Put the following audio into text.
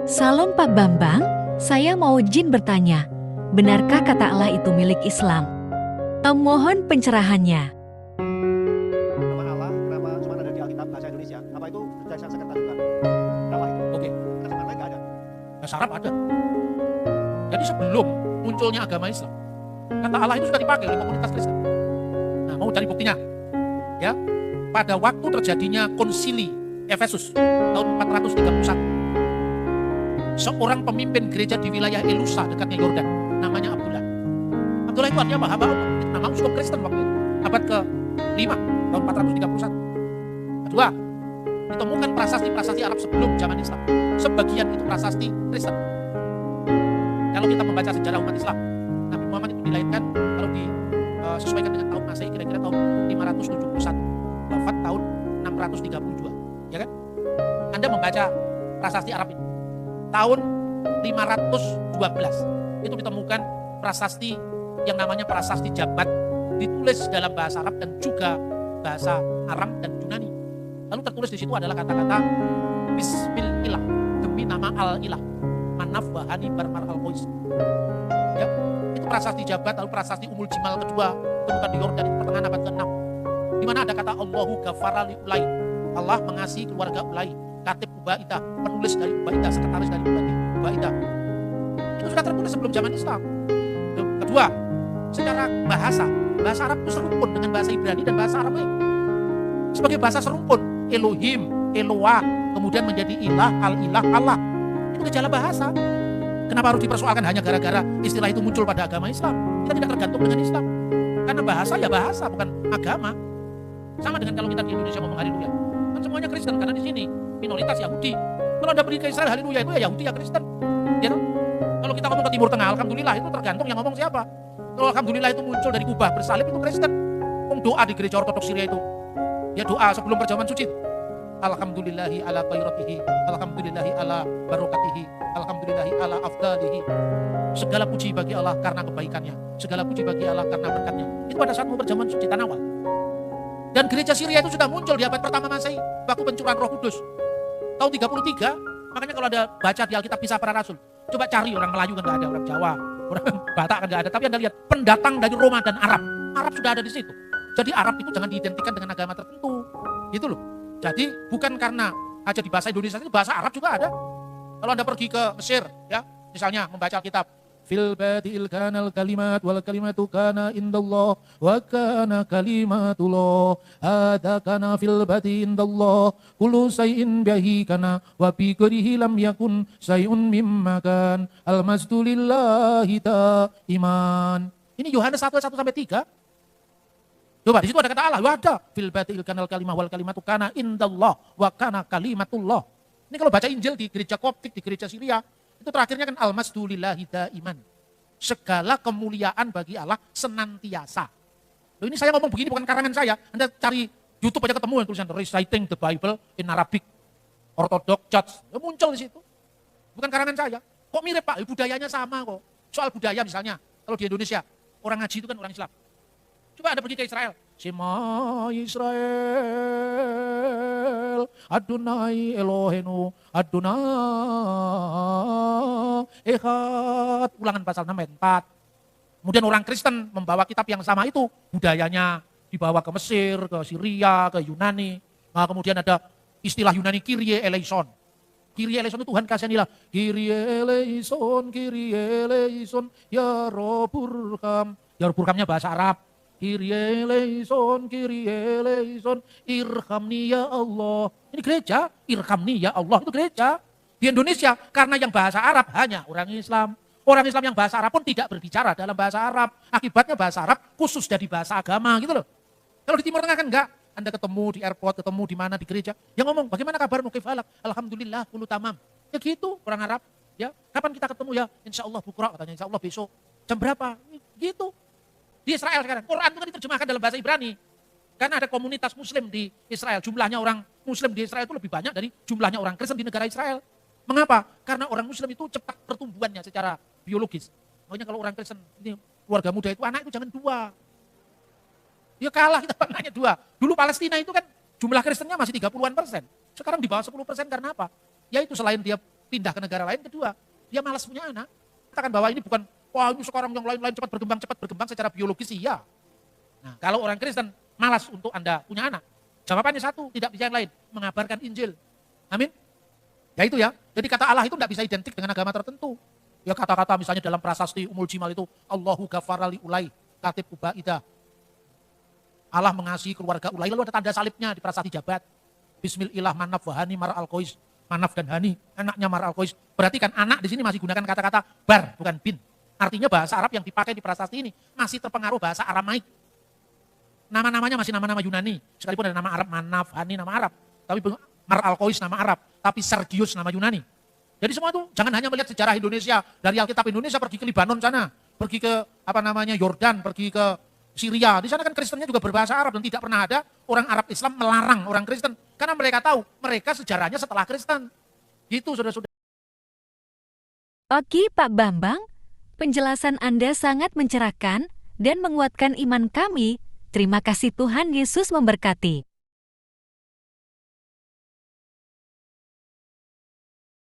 Salam Pak Bambang, saya mau izin bertanya, benarkah kata Allah itu milik Islam? Mohon pencerahannya. Nama Allah, kenapa cuma ada di Alkitab bahasa Indonesia? Apa itu berdasarkan sekretariat? Kenapa itu? Oke, Bahasa lain nggak ada. bahasa Arab ada. Jadi sebelum munculnya agama Islam, kata Allah itu sudah dipakai oleh komunitas Kristen. Nah, mau cari buktinya? Ya, pada waktu terjadinya konsili Efesus tahun 431, seorang pemimpin gereja di wilayah Elusa dekatnya Yordan, namanya Abdullah. Abdullah itu artinya apa? Hamba Allah. Itu nama uskup Kristen waktu itu, abad ke-5 tahun 431. Kedua, ditemukan prasasti-prasasti Arab sebelum zaman Islam. Sebagian itu prasasti Kristen. Kalau kita membaca sejarah umat Islam, Nabi Muhammad itu dilahirkan kalau disesuaikan dengan tahun Masehi kira-kira tahun 571, wafat tahun 632, ya kan? Anda membaca prasasti Arab ini, tahun 512 itu ditemukan prasasti yang namanya prasasti Jabat, ditulis dalam bahasa Arab dan juga bahasa Aram dan Yunani. Lalu tertulis di situ adalah kata-kata Bismillah, demi nama Al-Ilah, Manaf Bahani Barmar Al-Qois. Ya, itu prasasti Jabat. Lalu prasasti Umul Jimal kedua ditemukan di Yordan, itu pertengahan abad ke-6, di mana ada kata Allahu ghafara li Ulai, Allah mengasihi keluarga Ulai, katib Ubaidah, penulis dari Ubaidah, sekretaris dari Ubaidah. Itu sudah tertulis sebelum zaman Islam. Kedua, secara bahasa Arab itu serumpun dengan bahasa Ibrani dan bahasa Arab lain. Sebagai bahasa serumpun, Elohim, Eloah, kemudian menjadi ilah, al-ilah, Allah. Itu gejala bahasa. Kenapa harus dipersoalkan hanya gara-gara istilah itu muncul pada agama Islam? Kita tidak tergantung dengan Islam. Karena bahasa ya bahasa, bukan agama. Sama dengan kalau kita di Indonesia ngomong haleluya. Kan semuanya Kristen, karena di sini minoritas Yahudi. Kalau Anda pergi ke Israel, haleluya itu ya Yahudi ya Kristen. Ya, kalau kita ngomong ke Timur Tengah, alhamdulillah itu tergantung yang ngomong siapa. Kalau alhamdulillah itu muncul dari kubah bersalib itu Kristen. Doa di gereja ortodoks Syria itu, ya doa sebelum perjamuan suci. Alhamdulillahi ala khairatihi, alhamdulillahi ala barokatihi, alhamdulillahi ala afdalihi. Segala puji bagi Allah karena kebaikannya, segala puji bagi Allah karena berkatnya. Itu pada saat mau perjamuan suci Tanawal. Dan gereja Syria itu sudah muncul di abad pertama Masehi, waktu pencurahan Roh Kudus tahun 33. Makanya kalau ada baca di Alkitab Kisah Para Rasul, coba cari orang Melayu kan nggak ada, orang Jawa, orang Batak kan nggak ada. Tapi Anda lihat pendatang dari Roma dan Arab sudah ada di situ. Jadi Arab itu jangan diidentikan dengan agama tertentu, gitu loh. Jadi bukan karena aja di bahasa Indonesia, itu bahasa Arab juga ada. Kalau Anda pergi ke Mesir, ya, misalnya membaca Alkitab, fil badi'il kanal kalimat wal kalimatu kana indallah wa kana kalimatullah ada kana fil badi indallah kullu say'in bihi kana wa bi ghairihi lam yakun say'un mimma kan al masdu lillahi ta iman. Ini Yohanes 1:1-3. Coba di situ ada kata Allah, ada fil badi'il kanal kalimah wal kalimatu kana indallah wa kana kalimatullah. Ini kalau baca Injil di gereja Koptik, di gereja Syria, itu terakhirnya kan al-masdu lillahi daiman. Segala kemuliaan bagi Allah senantiasa. Loh, ini saya ngomong begini bukan karangan saya. Anda cari YouTube aja ketemu yang tulisan Reciting the Bible in Arabic Orthodox Church. Ya, muncul di situ. Bukan karangan saya. Kok mirip Pak? Budayanya sama kok. Soal budaya misalnya, kalau di Indonesia, orang ngaji itu kan orang Islam. Coba Anda pergi ke Israel. Shema Israel, Adonai Elohenu, Adonai Echad. Ulangan pasal 6 ayat 4. Kemudian orang Kristen membawa kitab yang sama itu, budayanya dibawa ke Mesir, ke Syria, ke Yunani. Nah, kemudian ada istilah Yunani Kyrie eleison. Kyrie eleison itu Tuhan kasihanilah. Kyrie eleison, Kyrie eleison, ya Roburkam. Ya Roburkamnya bahasa Arab. Kyrie eleison, irhamni ya Allah. Ini gereja, irhamni ya Allah, itu gereja. Di Indonesia, karena yang bahasa Arab hanya orang Islam. Orang Islam yang bahasa Arab pun tidak berbicara dalam bahasa Arab. Akibatnya bahasa Arab khusus jadi bahasa agama gitu loh. Kalau di Timur Tengah kan enggak. Anda ketemu di airport, ketemu di mana, di gereja. Yang ngomong, bagaimana kabarmu kifalak? Alhamdulillah, kulu tamam. Ya gitu, orang Arab. Ya, kapan kita ketemu ya? Insya Allah bukra, katanya. Insya Allah besok. Jam berapa? Gitu. Di Israel sekarang, Quran itu kan diterjemahkan dalam bahasa Ibrani. Karena ada komunitas muslim di Israel. Jumlahnya orang muslim di Israel itu lebih banyak dari jumlahnya orang Kristen di negara Israel. Mengapa? Karena orang muslim itu cepat pertumbuhannya secara biologis. Makanya kalau orang Kristen, ini keluarga muda itu, anak itu jangan 2. Ya kalah kita anaknya 2. Dulu Palestina itu kan jumlah Kristennya masih 30-an%. Sekarang di bawah 10% karena apa? Ya itu selain dia pindah ke negara lain. Kedua, dia malas punya anak. Katakan bahwa ini bukan, wah ini sekarang yang lain-lain cepat berkembang secara biologis, iya. Nah, kalau orang Kristen malas untuk Anda punya anak, jawabannya satu, tidak bisa yang lain, mengabarkan Injil. Amin. Ya itu ya. Jadi kata Allah itu tidak bisa identik dengan agama tertentu. Ya kata-kata misalnya dalam prasasti Umul Jimal itu, Allahu ghafarali ulai, katib ubaidah. Allah mengasihi keluarga ulai, lalu ada tanda salibnya di prasasti Jabat. Bismillah manaf wahani mar al-Qais. Manaf dan Hani, anaknya mar al-Qais. Berarti kan anak di sini masih gunakan kata-kata bar, bukan bin. Artinya bahasa Arab yang dipakai di prasasti ini masih terpengaruh bahasa Aramaik. Nama-namanya masih nama-nama Yunani. Sekalipun ada nama Arab, Manaf, Hani, nama Arab. Tapi Mar al-Qais nama Arab, tapi Sergius nama Yunani. Jadi semua itu jangan hanya melihat sejarah Indonesia, dari Alkitab Indonesia pergi ke Libanon sana, pergi ke Yordan, pergi ke Syria. Di sana kan Kristennya juga berbahasa Arab dan tidak pernah ada orang Arab Islam melarang orang Kristen karena mereka tahu mereka sejarahnya setelah Kristen. Gitu saudara-saudara. Oke Pak Bambang, penjelasan Anda sangat mencerahkan dan menguatkan iman kami. Terima kasih, Tuhan Yesus memberkati.